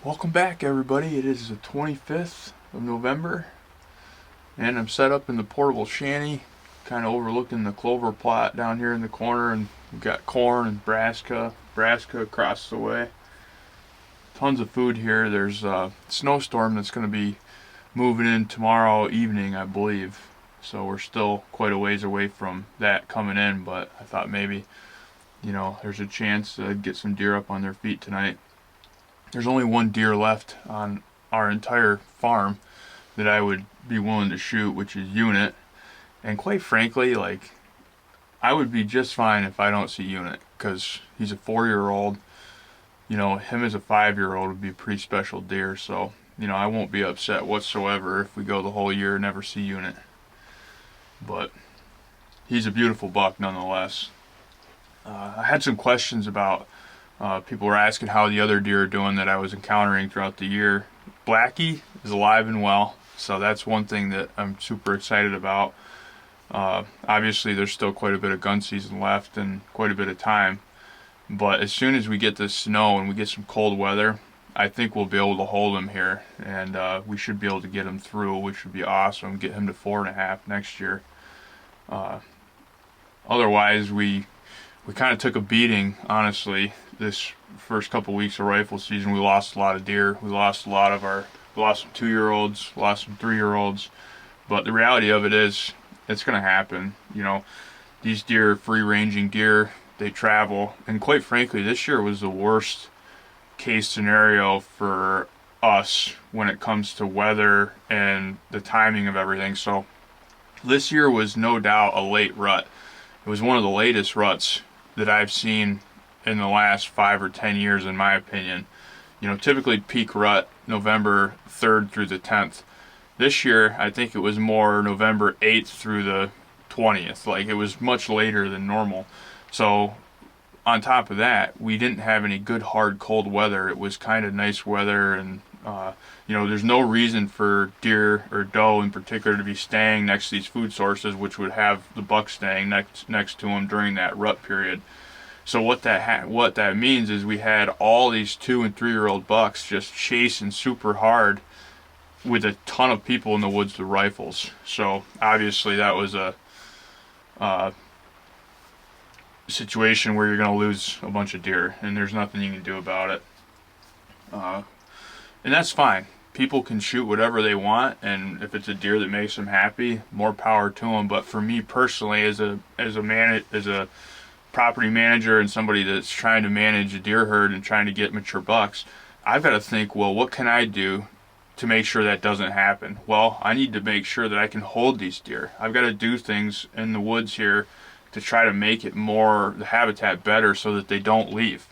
Welcome back, everybody. It is the 25th of November, and I'm set up in the portable shanty, kind of overlooking the clover plot down here in the corner, and we've got corn and brassica across the way. Tons of food here. There's a snowstorm that's going to be moving in tomorrow evening, I believe. So we're still quite a ways away from that coming in, but I thought maybe, there's a chance to get some deer up on their feet tonight. There's only one deer left on our entire farm that I would be willing to shoot, which is EIOT. And quite frankly, I would be just fine if I don't see EIOT, because he's a 4-year-old. Him as a 5-year-old would be a pretty special deer. So, I won't be upset whatsoever if we go the whole year and never see EIOT. But he's a beautiful buck nonetheless. I had some questions about people were asking how the other deer are doing that I was encountering throughout the year. Blackie is alive and well, so that's one thing that I'm super excited about. Obviously, there's still quite a bit of gun season left and quite a bit of time, but as soon as we get this snow and we get some cold weather, I think we'll be able to hold him here, and we should be able to get him through, which would be awesome. Get him to 4.5 next year. Otherwise, we kind of took a beating, honestly. This first couple weeks of rifle season, we lost a lot of deer. We lost some 2-year-olds, lost some 3-year-olds. But the reality of it is, it's going to happen. These deer are free-ranging deer. They travel. And quite frankly, this year was the worst case scenario for us when it comes to weather and the timing of everything. So this year was no doubt a late rut. It was one of the latest ruts that I've seen in the last 5 or 10 years, in my opinion. Typically peak rut November 3rd through the 10th. This year, I think it was more November 8th through the 20th. It was much later than normal. So on top of that, we didn't have any good hard cold weather. It was kind of nice weather, and there's no reason for deer or doe in particular to be staying next to these food sources, which would have the buck staying next to them during that rut period. So what that means is we had all these 2- and 3-year-old bucks just chasing super hard with a ton of people in the woods with rifles. So obviously that was a situation where you're going to lose a bunch of deer, and there's nothing you can do about it. And that's fine. People can shoot whatever they want, and if it's a deer that makes them happy, more power to them. But for me personally, as a property manager and somebody that's trying to manage a deer herd and trying to get mature bucks, I've got to think, well, what can I do to make sure that doesn't happen? Well, I need to make sure that I can hold these deer. I've got to do things in the woods here to try to make it the habitat better so that they don't leave.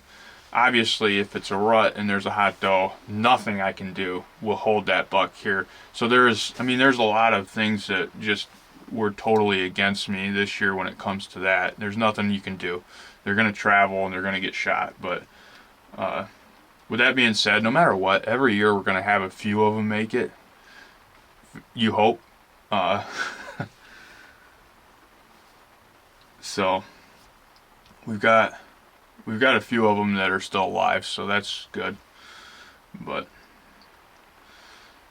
Obviously, if it's a rut and there's a hot doe, nothing I can do will hold that buck here. So there's a lot of things that just were totally against me this year when it comes to that. There's nothing you can do. They're going to travel and they're going to get shot. But with that being said, no matter what, every year we're going to have a few of them make it. You hope. So we've got a few of them that are still alive, so that's good. But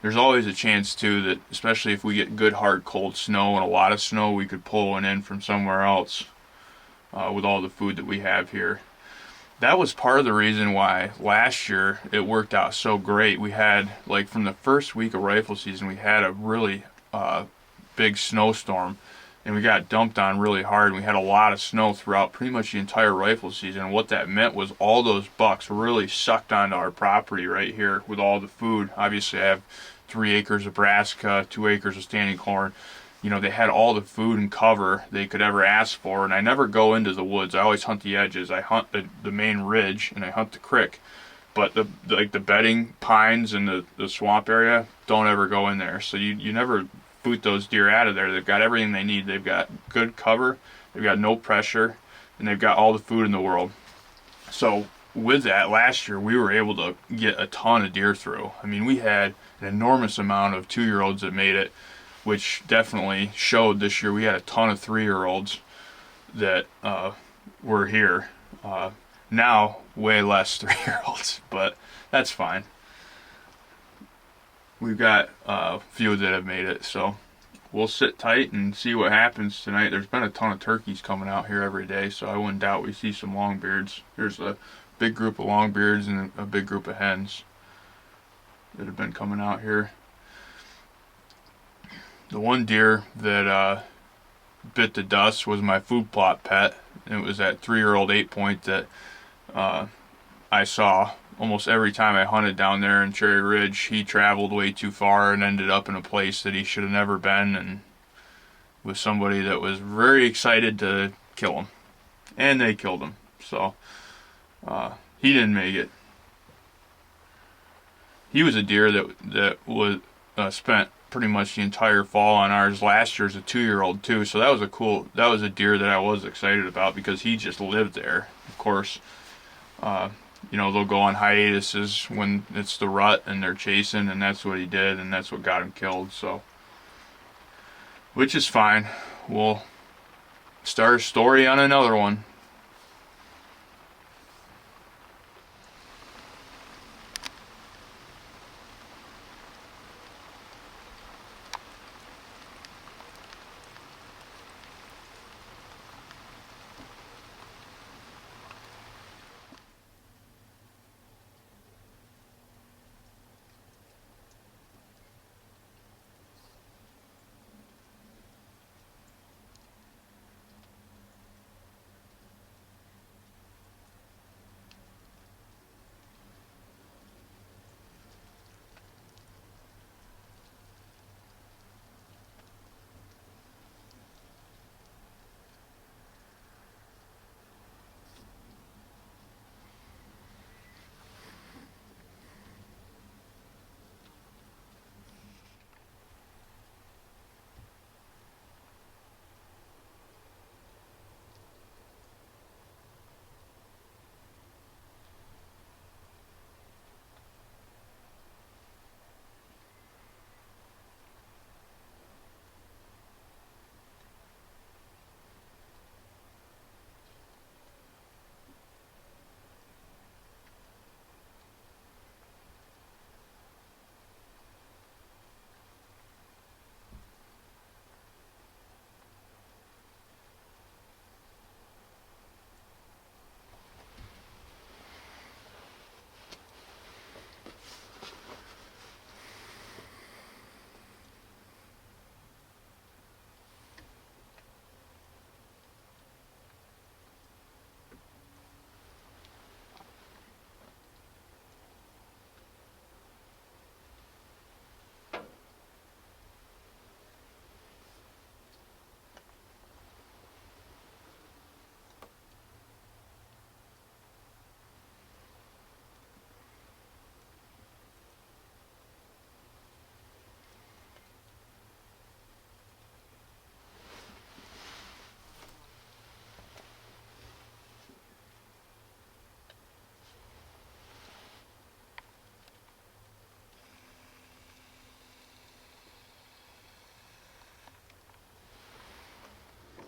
there's always a chance too that, especially if we get good hard cold snow and a lot of snow, we could pull one in from somewhere else with all the food that we have here. That was part of the reason why last year it worked out so great. We had, from the first week of rifle season, we had a really big snowstorm, and we got dumped on really hard, and we had a lot of snow throughout pretty much the entire rifle season. And what that meant was all those bucks really sucked onto our property right here with all the food. Obviously, I have 3 acres of brassica, 2 acres of standing corn. They had all the food and cover they could ever ask for, and I never go into the woods. I always hunt the edges. I hunt the main ridge, and I hunt the creek. But the bedding pines and the swamp area, don't ever go in there. So you never boot those deer out of there. They've got everything they need. They've got good cover, they've got no pressure, and they've got all the food in the world. So with that, last year we were able to get a ton of deer through. We had an enormous amount of 2-year-olds that made it, which definitely showed this year. We had a ton of 3-year-olds that were here. Now way less 3-year-olds, but that's fine. we've got a few that have made it, so we'll sit tight and see what happens tonight. There's been a ton of turkeys coming out here every day, so I wouldn't doubt we see some longbeards. There's a big group of longbeards and a big group of hens that have been coming out here. The one deer that bit the dust was my food plot pet. It was that 3-year-old 8-point that I saw almost every time I hunted down there in Cherry Ridge. He traveled way too far and ended up in a place that he should have never been, and with somebody that was very excited to kill him, and they killed him. So he didn't make it. He was a deer that was spent pretty much the entire fall on ours last year as a 2-year-old too. So that was a deer that I was excited about because he just lived there. Of course, you know, they'll go on hiatuses when it's the rut and they're chasing, and that's what he did, and that's what got him killed. So, which is fine. We'll start a story on another one.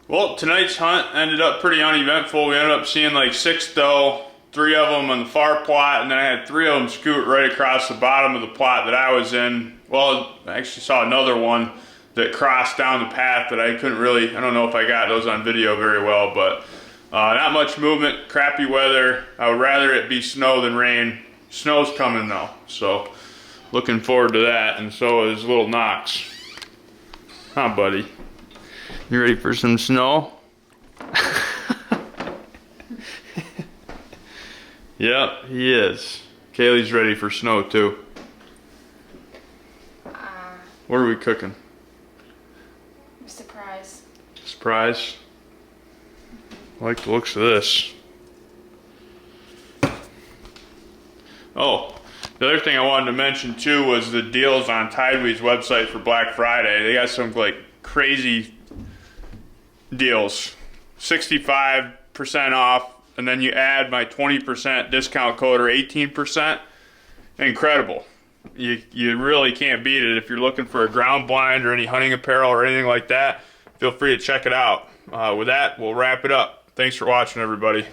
Well, tonight's hunt ended up pretty uneventful. We ended up seeing like 6 doe, 3 of them on the far plot, and then I had 3 of them scoot right across the bottom of the plot that I was in. Well, I actually saw another one that crossed down the path that I couldn't really, I don't know if I got those on video very well, but not much movement, crappy weather. I would rather it be snow than rain. Snow's coming though, so looking forward to that, and so is little Knox. Huh, buddy? You ready for some snow? Yep, he is. Kaylee's ready for snow too. What are we cooking? Surprise. Surprise? I like the looks of this. Oh, the other thing I wanted to mention too was the deals on Tideweed's website for Black Friday. They got some like crazy deals. 65% off, and then you add my 20% discount code or 18%. Incredible. You really can't beat it. If you're looking for a ground blind or any hunting apparel or anything like that, feel free to check it out. With that, we'll wrap it up. Thanks for watching, everybody.